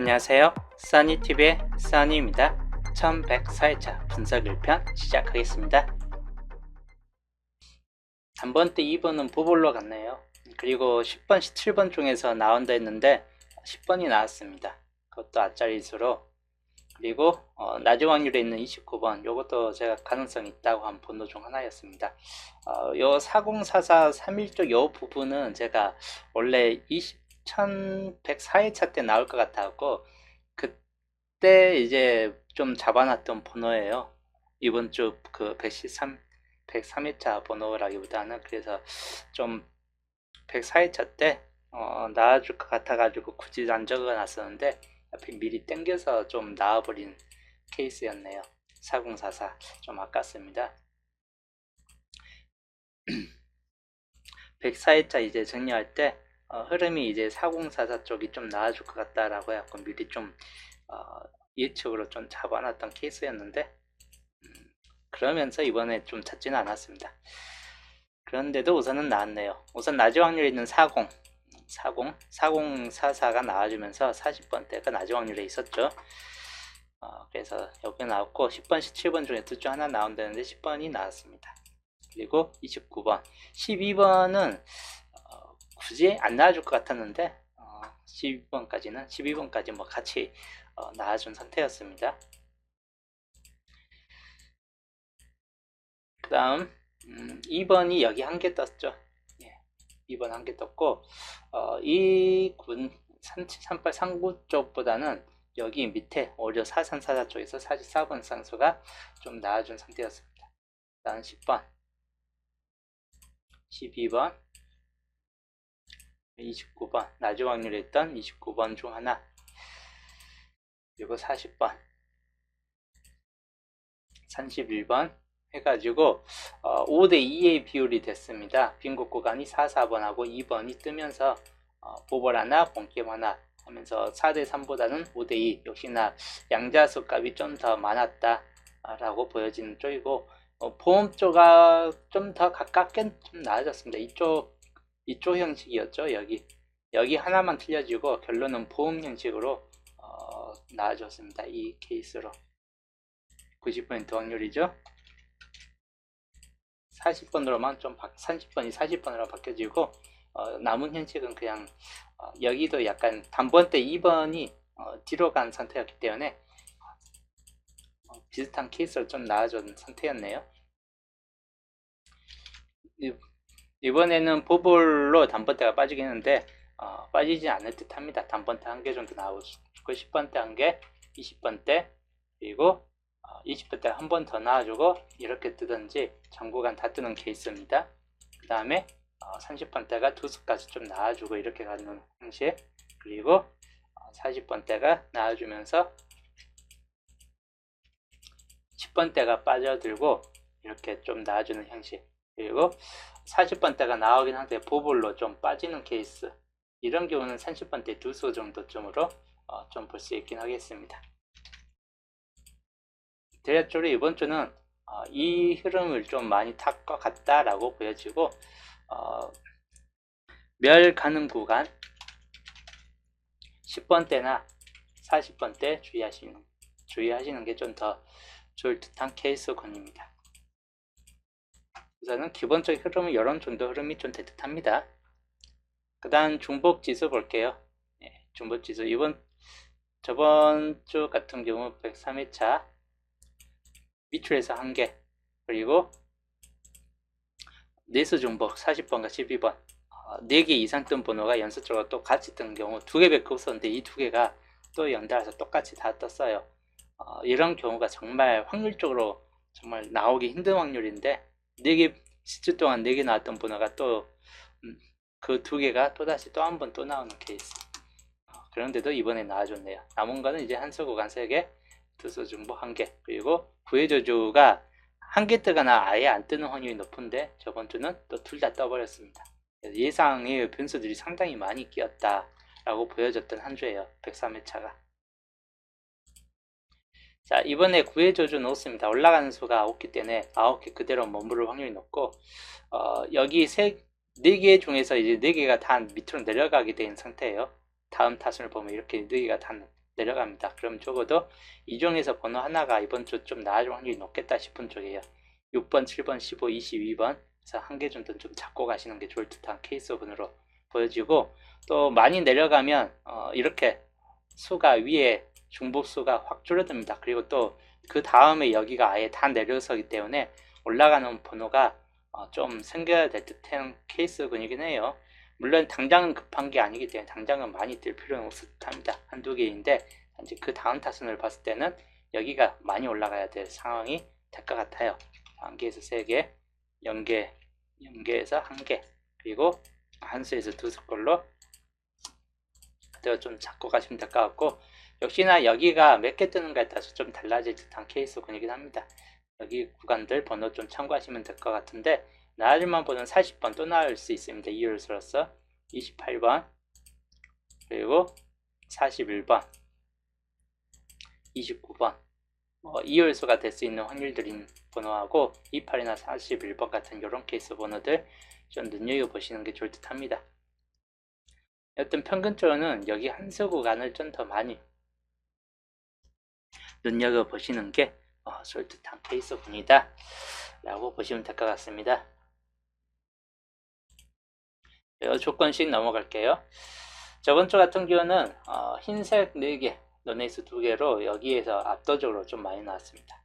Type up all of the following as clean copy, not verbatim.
안녕하세요. 써니TV의 써니입니다. 1104회차 분석 1편 시작하겠습니다. 단번때 2번은 보볼로 갔네요. 그리고 10번, 17번 중에서 나온다 했는데 10번이 나왔습니다. 그것도 앞자리수로. 그리고 낮은 확률에 있는 29번, 요것도 제가 가능성이 있다고 한 번호 중 하나였습니다. 요 4044, 3일쪽 요 부분은 제가 원래 1104회차 때 나올 것 같아갖고 그때 이제 좀 잡아놨던 번호예요. 이번 주 그 103회차 번호라기보다는. 그래서 좀 104회차 때 나와줄 것 같아가지고 굳이 안 적어놨었는데 앞에 미리 땡겨서 좀 나와버린 케이스였네요. 4044 좀 아깝습니다. 104회차 이제 정리할 때 흐름이 이제 4044 쪽이 좀 나와줄 것 같다라고 해갖고 미리 좀 예측으로 좀 잡아놨던 케이스였는데 그러면서 이번에 좀 찾지는 않았습니다. 그런데도 우선은 나왔네요. 우선 낮은 확률에 있는 4044가 나와주면서 40번대가 낮은 확률에 있었죠. 그래서 여기 나왔고 10번, 17번 중에 둘 중 하나 나온다는데 10번이 나왔습니다. 그리고 29번, 12번은 굳이 안 나와줄 것 같았는데 12번까지 뭐 같이 나와준 상태였습니다. 그 다음 2번이 여기 한 개 떴죠. 2번 한 개 떴고 이 군 3738 상구 쪽보다는 여기 밑에 오히려 4344 쪽에서 44번 상수가 좀 나와준 상태였습니다. 그 다음 10번, 12번, 29번, 낮은 확률에 있던 29번 중 하나, 그리고 40번, 31번 해가지고 5대2의 비율이 됐습니다. 빈곳 구간이 44번하고 2번이 뜨면서 보벌 하나, 본게임 하나 하면서 4대3보다는 5대2, 역시나 양자수 값이 좀 더 많았다 라고 보여지는 쪽이고 보험 쪽가 좀 더 가깝게 좀 나아졌습니다. 이쪽 형식이었죠. 여기 하나만 틀려지고 결론은 보험 형식으로 나아졌습니다. 이 케이스로 90% 확률이죠. 40번으로만 좀 30번이 40번으로 바뀌어지고 남은 형식은 그냥 여기도 약간 단번때 2번이 뒤로 간 상태였기 때문에 비슷한 케이스로 좀 나아진 상태였네요. 이번에는 보볼로 단번대가 빠지긴 했는데 빠지지 않을 듯 합니다. 단번대 한 개 정도 나오고 10번대 한 개, 20번대, 그리고 20번대 한 번 더 나와주고 이렇게 뜨든지 전구간 다 뜨는 케이스입니다. 그 다음에 30번대가 두 수까지 좀 나와주고 이렇게 가는 형식, 그리고 40번대가 나와주면서 10번대가 빠져들고 이렇게 좀 나와주는 형식, 그리고 40번대가 나오긴 한데 보볼로 좀 빠지는 케이스, 이런 경우는 30번대 두 수 정도쯤으로 좀 볼 수 있긴 하겠습니다. 대략적으로 이번 주는 이 흐름을 좀 많이 탈 것 같다라고 보여지고 멸 가는 구간 10번대나 40번대 주의하시는 게 좀 더 좋을 듯한 케이스군입니다. 우선은 기본적인 흐름은 이런 정도 흐름이 좀 될 듯합니다. 그 다음 중복지수 볼게요. 중복지수 저번 주 같은 경우 103회차 밑줄에서 1개, 그리고 내수 중복 40번과 12번 4개 이상 뜬 번호가 연속적으로 또 같이 뜬 경우 2개밖에 없었는데 이 2개가 또 연달아서 똑같이 다 떴어요. 이런 경우가 정말 확률적으로 정말 나오기 힘든 확률인데 4개 10주 동안 4개 나왔던 번호가 또 그 2개가 또다시 또 한 번 또 나오는 케이스. 그런데도 이번에 나와줬네요. 남은 거는 이제 한수 구간 3개, 두수 중복 1개, 그리고 구해저주가 1개 뜨거나 아예 안 뜨는 확률이 높은데 저번 주는 또 둘 다 떠버렸습니다. 예상의 변수들이 상당히 많이 끼었다 라고 보여졌던 한 주예요. 103회차가. 자, 이번에 구해저주 넣었습니다. 올라가는 수가 9개 때문에 9개 그대로 머무를 확률이 높고 여기 4개 중에서 이제 4개가 다 밑으로 내려가게 된 상태예요. 다음 타순을 보면 이렇게 4개가 다 내려갑니다. 그럼 적어도 이 중에서 번호 하나가 이번 주 좀 나아질 확률이 높겠다 싶은 쪽이에요. 6번, 7번, 15, 22번 그래서 한 개 정도는 좀 잡고 가시는 게 좋을 듯한 케이스 오븐으로 보여지고, 또 많이 내려가면 이렇게 수가 위에 중복수가 확 줄어듭니다. 그리고 또 그 다음에 여기가 아예 다 내려서기 때문에 올라가는 번호가 좀 생겨야 될 듯한 케이스군이긴 해요. 물론 당장은 급한 게 아니기 때문에 당장은 많이 뛸 필요는 없을 듯합니다. 한두 개인데 단지 그 다음 타선을 봤을 때는 여기가 많이 올라가야 될 상황이 될 것 같아요. 한 개에서 3개, 0개에서 1개, 그리고 한 수에서 2수꼴로 그대로 좀 잡고 가시면 될 것 같고, 역시나 여기가 몇 개 뜨는가에 따라서 좀 달라질 듯한 케이스군이긴 합니다. 여기 구간들 번호 좀 참고하시면 될 것 같은데, 나아질만 보는 40번 또 나올 수 있습니다. 이율수로서 28번, 그리고 41번, 29번, 이율수가 될 수 있는 확률들인 번호하고 28이나 41번 같은 이런 케이스 번호들 좀 눈여겨보시는 게 좋을 듯 합니다. 여튼 평균적으로는 여기 한 수 구간을 좀 더 많이 눈여겨보시는 게 좋을 듯한 케이스군이다 라고 보시면 될 것 같습니다. 조건식 넘어갈게요. 저번 주 같은 경우는 흰색 4개, 노네이스 2개로 여기에서 압도적으로 좀 많이 나왔습니다.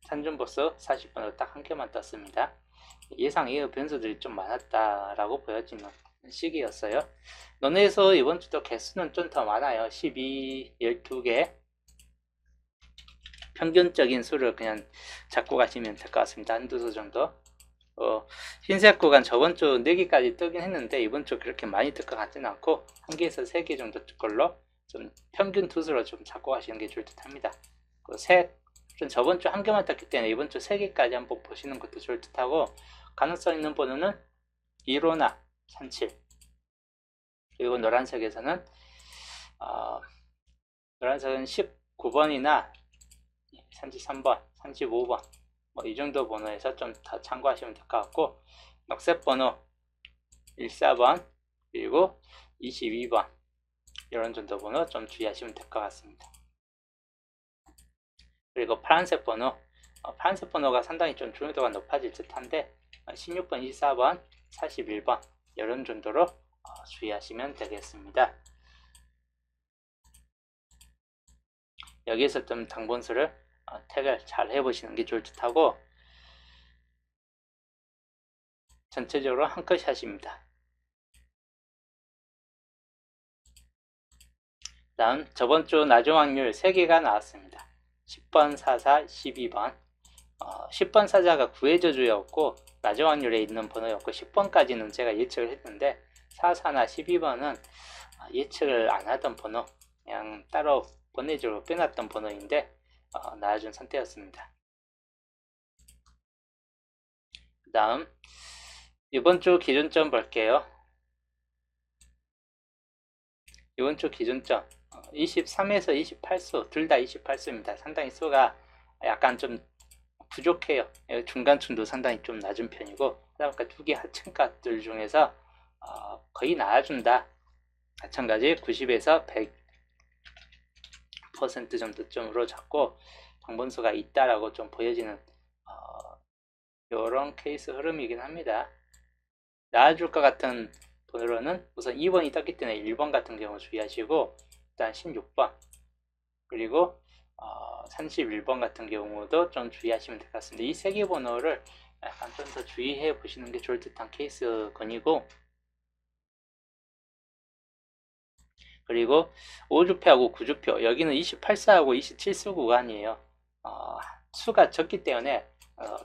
산준보스 40번으로 딱 한 개만 떴습니다. 예상 이후 변수들이 좀 많았다라고 보여지는 시기였어요. 노네이스 이번 주도 개수는 좀 더 많아요. 12, 12개. 평균적인 수를 그냥 잡고 가시면 될 것 같습니다. 한두 수 정도. 흰색 구간 저번 주 4개까지 뜨긴 했는데 이번 주 그렇게 많이 뜰 것 같지는 않고 1개에서 3개 정도 뜰 걸로 좀 평균 투수로 좀 잡고 가시는 게 좋을 듯 합니다. 저번 주 1개만 떴기 때문에 이번 주 3개까지 한번 보시는 것도 좋을 듯 하고, 가능성 있는 번호는 1호나 37, 그리고 노란색에서는 노란색은 19번이나 33번, 35번 이 정도 번호에서 좀 더 참고하시면 될 것 같고, 녹색 번호 14번 그리고 22번 이런 정도 번호 좀 주의하시면 될 것 같습니다. 그리고 파란색 번호가 상당히 좀 중요도가 높아질 듯한데 16번, 24번, 41번 이런 정도로 주의하시면 되겠습니다. 여기에서 좀 당번수를 택을 잘 해보시는 게 좋을 듯하고, 전체적으로 한 컷샷입니다. 다음 저번주 낮은 확률 3개가 나왔습니다. 10번, 44, 12번 10번 사자가 구해저주였고 낮은 확률에 있는 번호였고 10번까지는 제가 예측을 했는데 44나 12번은 예측을 안 하던 번호, 그냥 따로 번외적으로 빼놨던 번호인데 나와준 상태였습니다. 그 다음 이번 주 기준점 볼게요. 이번 주 기준점 23에서 28수 둘 다 28수입니다. 상당히 수가 약간 좀 부족해요. 중간층도 상당히 좀 낮은 편이고, 그러니까 2개 하층값들 중에서 거의 나와준다. 마찬가지 90에서 100% 정도쯤으로 잡고 당번수가 있다라고 좀 보여지는 이런 케이스 흐름이긴 합니다. 나와줄 것 같은 번호로는 우선 2번이 떴기 때문에 1번 같은 경우 주의하시고, 일단 16번 그리고 31번 같은 경우도 좀 주의하시면 될 것 같습니다. 이 3개 번호를 약간 좀 더 주의해 보시는 게 좋을 듯한 케이스건이고, 그리고 5주표하고 9주표 여기는 28수하고 27수 구간이에요. 수가 적기 때문에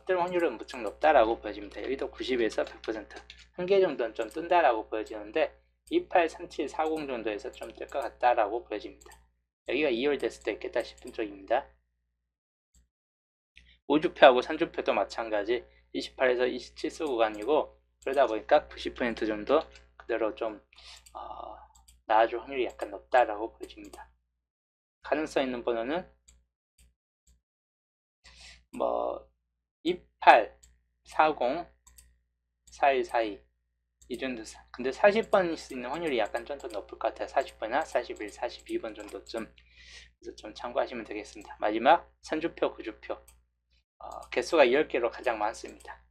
뜰 확률은 무척 높다라고 보여집니다. 여기도 90에서 100% 한 개 정도는 좀 뜬다라고 보여지는데 28, 37, 40 정도에서 좀 뜰 것 같다라고 보여집니다. 여기가 2월 됐을 때 있겠다 싶은 쪽입니다. 5주표하고 3주표도 마찬가지 28에서 27수 구간이고, 그러다 보니까 90% 정도 그대로 좀 나아줄 확률이 약간 높다라고 보여집니다. 가능성 있는 번호는 28, 40, 4142 이 정도. 근데 40번일 수 있는 확률이 약간 좀 더 높을 것 같아요. 40번이나 41, 42번 정도쯤. 그래서 좀 참고하시면 되겠습니다. 마지막 선주표, 구주표. 개수가 10개로 가장 많습니다.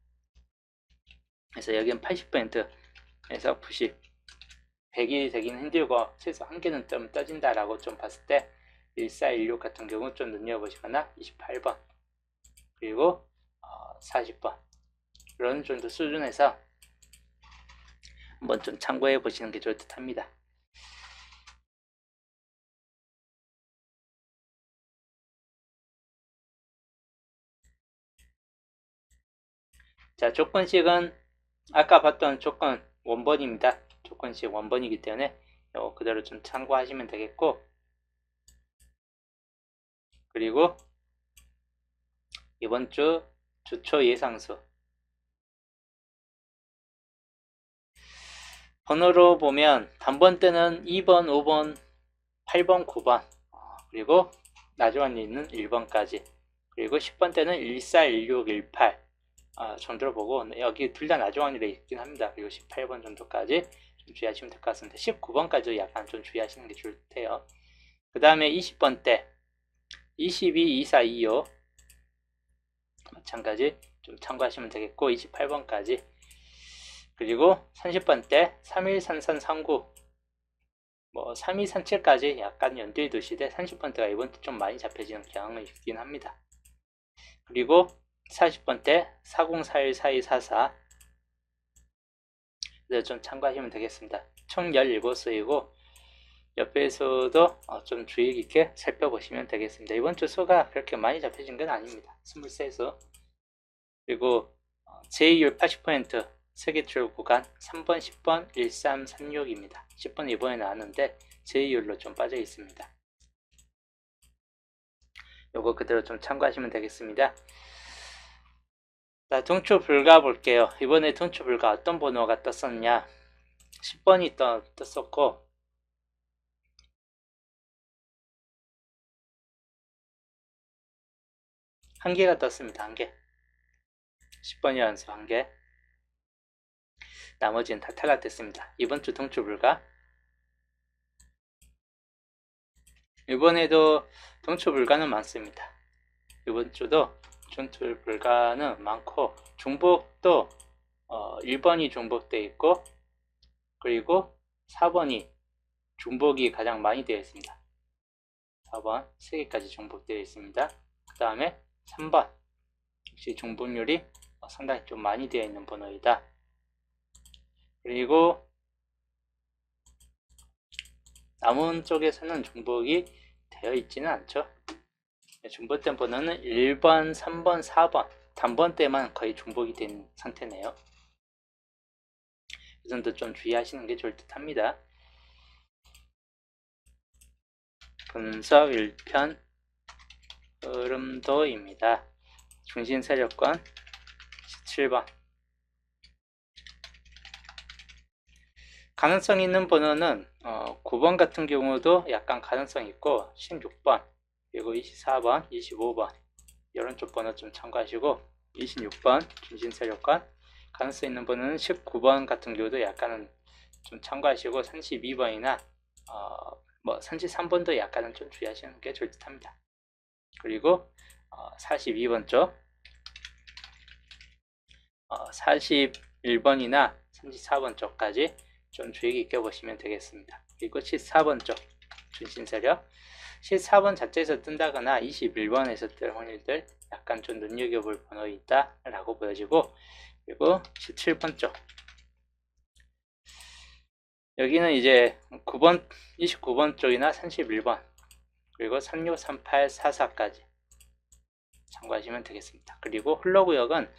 그래서 여기는 80%에서 90, 100이 되긴 힘들고 최소 한 개는 좀 떠진다라고 좀 봤을 때 1416 같은 경우 좀 눈여보시거나 28번 그리고 40번 이런 정도 수준에서 한번 좀 참고해 보시는 게 좋을 듯 합니다. 자, 조건식은 아까 봤던 조건 원본입니다. 조건식 원본이기 때문에 이거 그대로 좀 참고하시면 되겠고, 그리고 이번 주 주초 예상수 번호로 보면 단번 때는 2번, 5번, 8번, 9번 그리고 나중에 있는 1번까지 그리고 10번 때는 14, 16, 18 정도로 보고 여기 둘 다 나중 확률에 있긴 합니다. 그리고 18번 정도까지 좀 주의하시면 될 것 같습니다. 19번까지 약간 좀 주의하시는 게 좋을 테요. 그 다음에 20번 때 22, 24, 25 마찬가지 좀 참고하시면 되겠고 28번까지 그리고 30번 때 31, 33, 39 32, 37까지 약간 연두에 두시되 30번 때가 이번 주 좀 많이 잡혀지는 경향이 있긴 합니다. 그리고 40번 때 40, 41, 42, 44 좀 참고하시면 되겠습니다. 총 17수이고 옆에서도 좀 주의 깊게 살펴보시면 되겠습니다. 이번 주 수가 그렇게 많이 잡혀진 건 아닙니다. 23수 그리고 제이율 80% 세계출 구간 3번, 10번, 1336입니다. 10번 이번에 나왔는데 제이율로 좀 빠져 있습니다. 요거 그대로 좀 참고하시면 되겠습니다. 자, 동초 불가 볼게요. 이번에 동초 불가 어떤 번호가 떴었냐? 10번이 떴었고 한 개가 떴습니다. 한 개. 10번이라는 수 한 개. 나머지는 다 탈락됐습니다. 이번 주 동초 불가. 이번에도 동초 불가는 많습니다. 이번 주도 동초 불가는 많고 중복도 1번이 중복되어 있고 그리고 4번이 중복이 가장 많이 되어 있습니다. 4번 3개까지 중복되어 있습니다. 그 다음에 3번 역시 중복률이 상당히 좀 많이 되어 있는 번호이다. 그리고 남은 쪽에서는 중복이 되어 있지는 않죠. 중복된 번호는 1번, 3번, 4번 단번 때만 거의 중복이 된 상태네요. 이 정도 좀 주의하시는 게 좋을 듯 합니다. 분석 1편 흐름도입니다. 중심 세력권 17번 가능성 있는 번호는 9번 같은 경우도 약간 가능성 있고 16번 그리고 24번, 25번 이런 쪽 번호 좀 참고하시고 26번 중심 세력권 가능성 있는 번호는 19번 같은 경우도 약간은 좀 참고하시고 32번이나 33번도 약간은 좀 주의하시는 게 좋을 듯 합니다. 그리고 42번 쪽 41번이나 34번 쪽까지 좀 주의 깊게 보시면 되겠습니다. 그리고 14번 쪽 중심세력 14번 자체에서 뜬다거나 21번에서 뜰 확률들 약간 좀 눈여겨볼 번호 있다 라고 보여지고 그리고 17번 쪽 여기는 이제 9번, 29번 쪽이나 31번 그리고 36, 38, 44까지 참고하시면 되겠습니다. 그리고 홀로구역은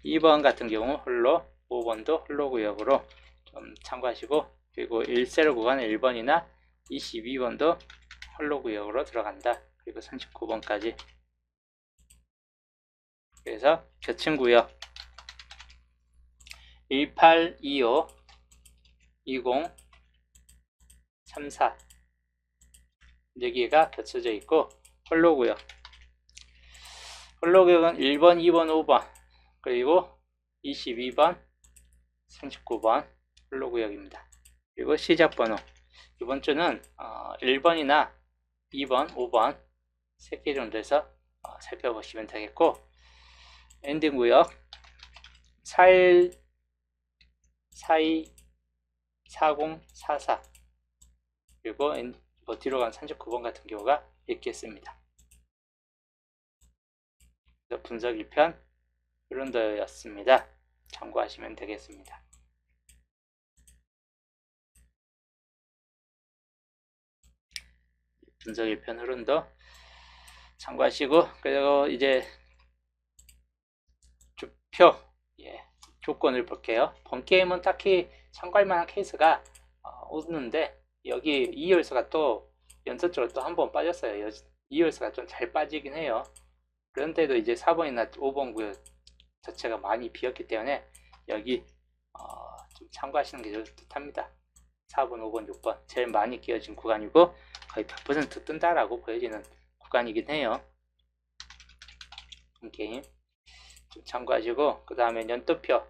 2번 같은 경우 홀로 5번도 홀로구역으로 좀 참고하시고 그리고 1세로 구간 1번이나 22번도 홀로구역으로 들어간다. 그리고 39번까지 그래서 교층구역 18, 25, 20, 34 4개가 겹쳐져 있고 홀로구역 홀로구역은 1번, 2번, 5번 그리고 22번, 39번 블로구역입니다. 그리고 시작번호. 이번 주는 1번이나 2번, 5번 3개 정도 해서 살펴보시면 되겠고, 엔딩 구역 41, 42, 40, 44 그리고 뭐 뒤로 간 39번 같은 경우가 있겠습니다. 분석 1편 흐른더였습니다. 참고하시면 되겠습니다. 분석 1편 흐른더 참고하시고, 그리고 이제 주표 조건을 볼게요. 본게임은 딱히 참고할 만한 케이스가 없는데, 여기 2열쇠가 또 연속적으로 또 한 번 빠졌어요. 2열쇠가 좀 잘 빠지긴 해요. 그런데도 이제 4번이나 5번 구역 자체가 많이 비었기 때문에 여기 좀 참고하시는 게 좋을 듯 합니다. 4번, 5번, 6번 제일 많이 끼어진 구간이고 거의 100% 뜬다라고 보여지는 구간이긴 해요. 게임 좀 참고하시고, 그 다음에 연도표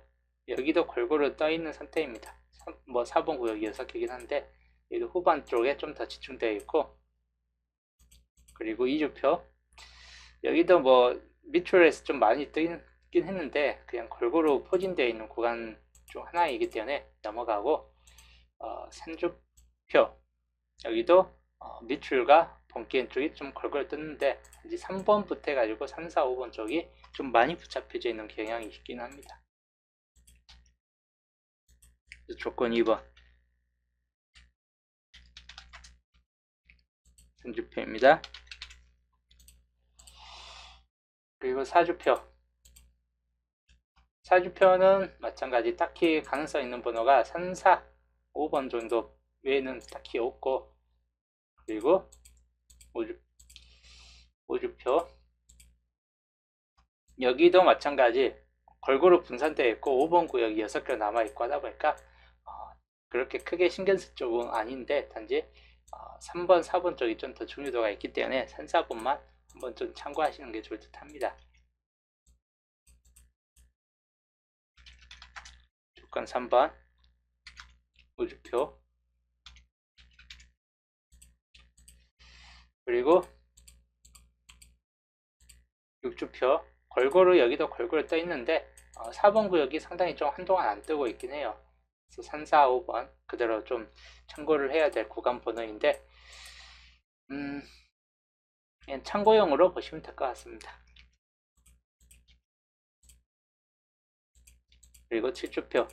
여기도 골고루 떠 있는 상태입니다. 뭐 4번 구역이 6개긴 한데 여기도 후반 쪽에 좀 더 집중되어 있고, 그리고 이주표 여기도 뭐 밑줄에서 좀 많이 뜨긴 했는데 그냥 골고루 포진되어 있는 구간 중 하나이기 때문에 넘어가고, 산주표 여기도 밑줄과 본게임 쪽이 좀 골고루 떴는데 이제 3번부터 해가지고 3, 4, 5번 쪽이 좀 많이 붙잡혀져 있는 경향이 있긴 합니다. 조건 2번 산주표입니다. 그리고 사주표는 마찬가지 딱히 가능성 있는 번호가 3, 4, 5번 정도 외에는 딱히 없고, 그리고 5주표 여기도 마찬가지 골고루 분산되어 있고 5번 구역이 6개 남아있고 하다 보니까 그렇게 크게 신경 쓸 쪽은 아닌데, 단지 3번, 4번 쪽이 좀 더 중요도가 있기 때문에 3, 4번만 한번 좀 참고하시는 게 좋을 듯 합니다. 조건 3번 5주표, 그리고 6주표 골고루 여기도 골고루 떠 있는데 4번 구역이 상당히 좀 한동안 안 뜨고 있긴 해요. 그래서 3, 4, 5번 그대로 좀 참고를 해야 될 구간 번호인데 그냥 참고용으로 보시면 될 것 같습니다. 그리고 7주표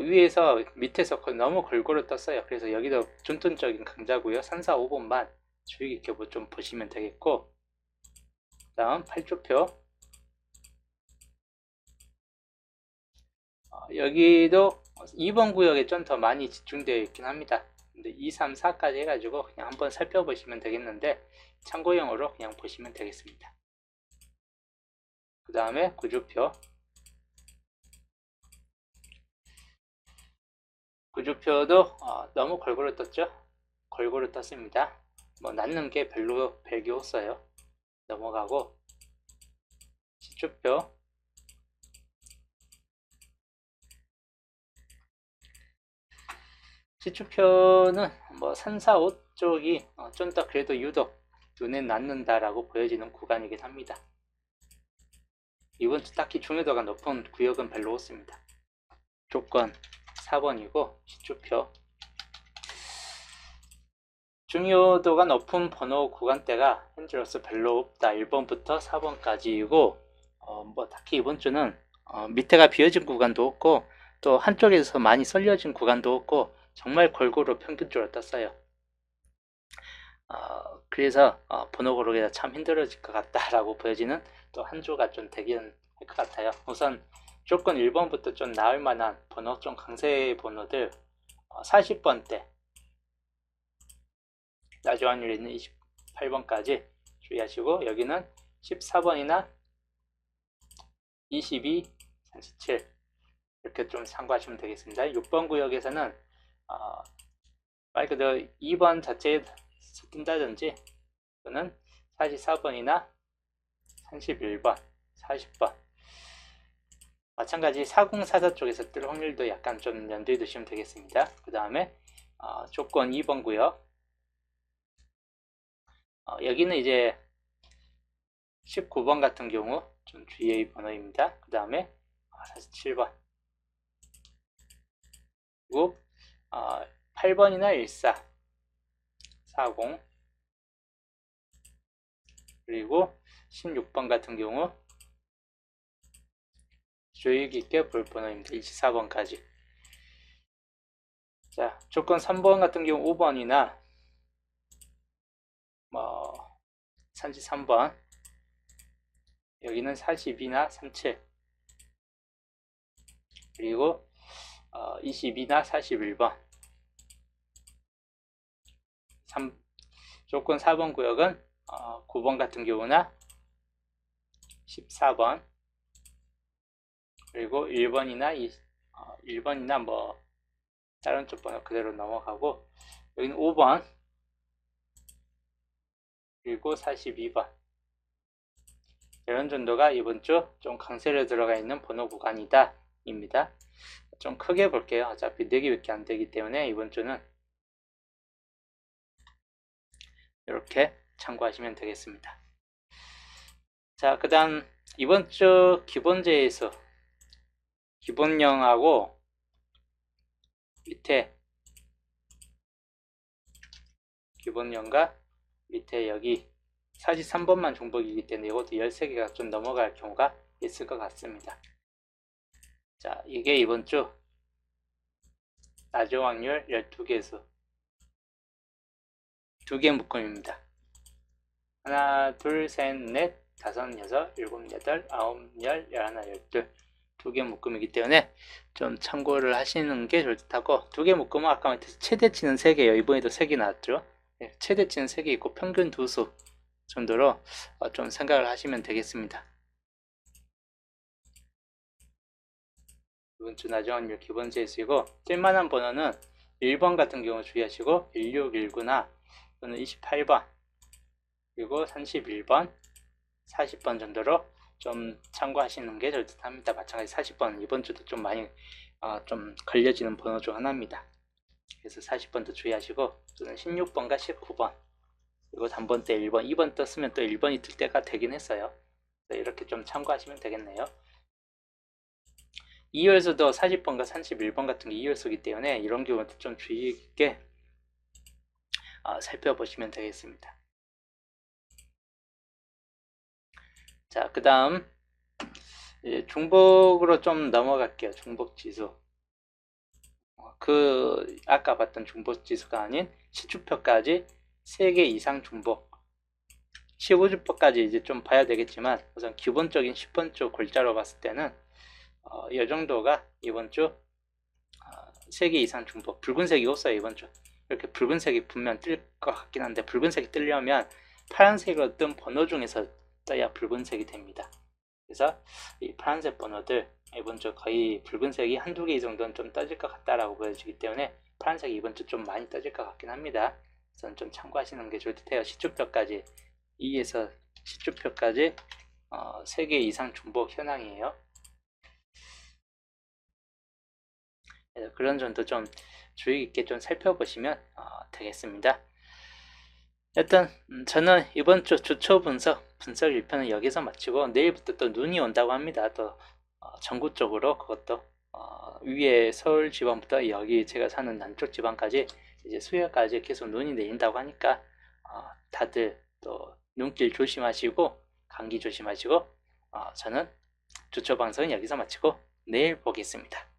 위에서 밑에서 너무 골고루 떴어요. 그래서 여기도 중점적인 강자고요. 3, 4, 5번만 주의 깊게 좀 보시면 되겠고, 다음 8주표 여기도 2번 구역에 좀 더 많이 집중되어 있긴 합니다. 근데 2, 3, 4까지 해가지고 그냥 한번 살펴보시면 되겠는데 참고용으로 그냥 보시면 되겠습니다. 그 다음에 9주표 구주표도 너무 골고루 떴죠. 골고루 떴습니다. 뭐 낳는 게 별로 별게 없어요. 넘어가고, 10주표 시추표는 뭐 3, 4, 5 쪽이 좀 더 그래도 유독 눈에 낳는다라고 보여지는 구간이긴 합니다. 이번 주 딱히 중요도가 높은 구역은 별로 없습니다. 조건 4번이고 시추표 중요도가 높은 번호 구간대가 현재로서 별로 없다. 1번부터 4번까지이고 뭐 딱히 이번 주는 밑에가 비어진 구간도 없고 또 한쪽에서 많이 썰려진 구간도 없고 정말 골고루 평균적으로 떴어요. 그래서 번호 고르기가 참 힘들어질 것 같다라고 보여지는 또 한 주가 좀 되긴 할 것 같아요. 우선 조건 1번부터 좀 나을 만한 번호, 좀 강세 번호들 40번대 나주 확률이 있는 28번까지 주의하시고, 여기는 14번이나 22, 37 이렇게 좀 참고하시면 되겠습니다. 6번 구역에서는 말 그대로 2번 자체에서 뜬다든지 또는 44번이나 31번, 40번 마찬가지 4044 쪽에서 뜰 확률도 약간 좀 염두에 두시면 되겠습니다. 그 다음에 조건 2번 구역, 여기는 이제 19번 같은 경우 좀 주의의 번호입니다. 그 다음에 47번, 그리고 8번이나 14, 40, 그리고 16번 같은 경우 주의 깊게 볼 번호입니다. 24번까지. 자, 조건 3번 같은 경우 5번이나 33번, 여기는 42나 37, 그리고 22나 41번. 조건 4번 구역은 9번 같은 경우나 14번, 그리고 1번이나 1번이나 뭐 다른 쪽 번호 그대로 넘어가고, 여기는 5번, 그리고 42번. 이런 정도가 이번 주 좀 강세로 들어가 있는 번호 구간이다 입니다. 좀 크게 볼게요. 어차피 4개밖에 안 되기 때문에 이번 주는 이렇게 참고하시면 되겠습니다. 자, 그 다음 이번 주 기본재수 기본령하고 밑에 기본령과 밑에 여기 43번만 중복이기 때문에 이것도 13개가 좀 넘어갈 경우가 있을 것 같습니다. 자, 이게 이번 주 낮은 확률 12개수 2개 묶음입니다. 하나, 둘, 셋, 넷, 다섯, 여섯, 일곱, 여덟, 아홉, 열, 열하나, 열둘. 2개 묶음이기 때문에 좀 참고를 하시는 게 좋다고. 2개 묶음은 아까 말했듯이 최대치는 3개예요. 이번에도 3개 나왔죠. 네, 최대치는 3개 있고 평균 2수 정도로 좀 생각을 하시면 되겠습니다. 이번 주 낮은 확률 기본 재수이고, 뜰만한 번호는 1번 같은 경우 주의하시고 1619나 또는 28번, 그리고 31번, 40번 정도로 좀 참고하시는 게 좋답니다. 마찬가지 40번 이번 주도 좀 많이 좀 걸려지는 번호 중 하나입니다. 그래서 40번도 주의하시고, 또는 16번과 19번, 그리고 단번 때 1번, 2번 떴으면 또 1번이 뜰 때가 되긴 했어요. 이렇게 좀 참고하시면 되겠네요. 2열수도 40번과 31번 같은 게 2열수이기 때문에 이런 경우도 좀 주의 깊게 살펴보시면 되겠습니다. 자, 그 다음 중복으로 좀 넘어갈게요. 중복지수. 아까 봤던 중복지수가 아닌 10주표까지 3개 이상 중복. 15주표까지 이제 좀 봐야 되겠지만, 우선 기본적인 10번 주 골자로 봤을 때는 이 정도가 이번 주 3개 이상 중복. 붉은색이 없어요, 이번 주. 이렇게 붉은색이 분명 뜰 것 같긴 한데, 붉은색이 뜨려면 파란색으로 뜬 번호 중에서 떠야 붉은색이 됩니다. 그래서 이 파란색 번호들 이번 주 거의 붉은색이 한두 개 정도는 좀 떠질 것 같다라고 보여지기 때문에 파란색이 이번 주 좀 많이 떠질 것 같긴 합니다. 우선 좀 참고하시는 게 좋을 듯해요. 10주표까지 2에서 10주표까지 3개 이상 중복 현황이에요. 그런 점도 좀 주의 깊게 좀 살펴보시면 되겠습니다. 일단 저는 이번 주 주초 분석 1편은 여기서 마치고, 내일부터 또 눈이 온다고 합니다. 또 전국적으로, 그것도 위에 서울 지방부터 여기 제가 사는 남쪽 지방까지 이제 수요일까지 계속 눈이 내린다고 하니까 다들 또 눈길 조심하시고 감기 조심하시고, 저는 주초 방송은 여기서 마치고 내일 보겠습니다.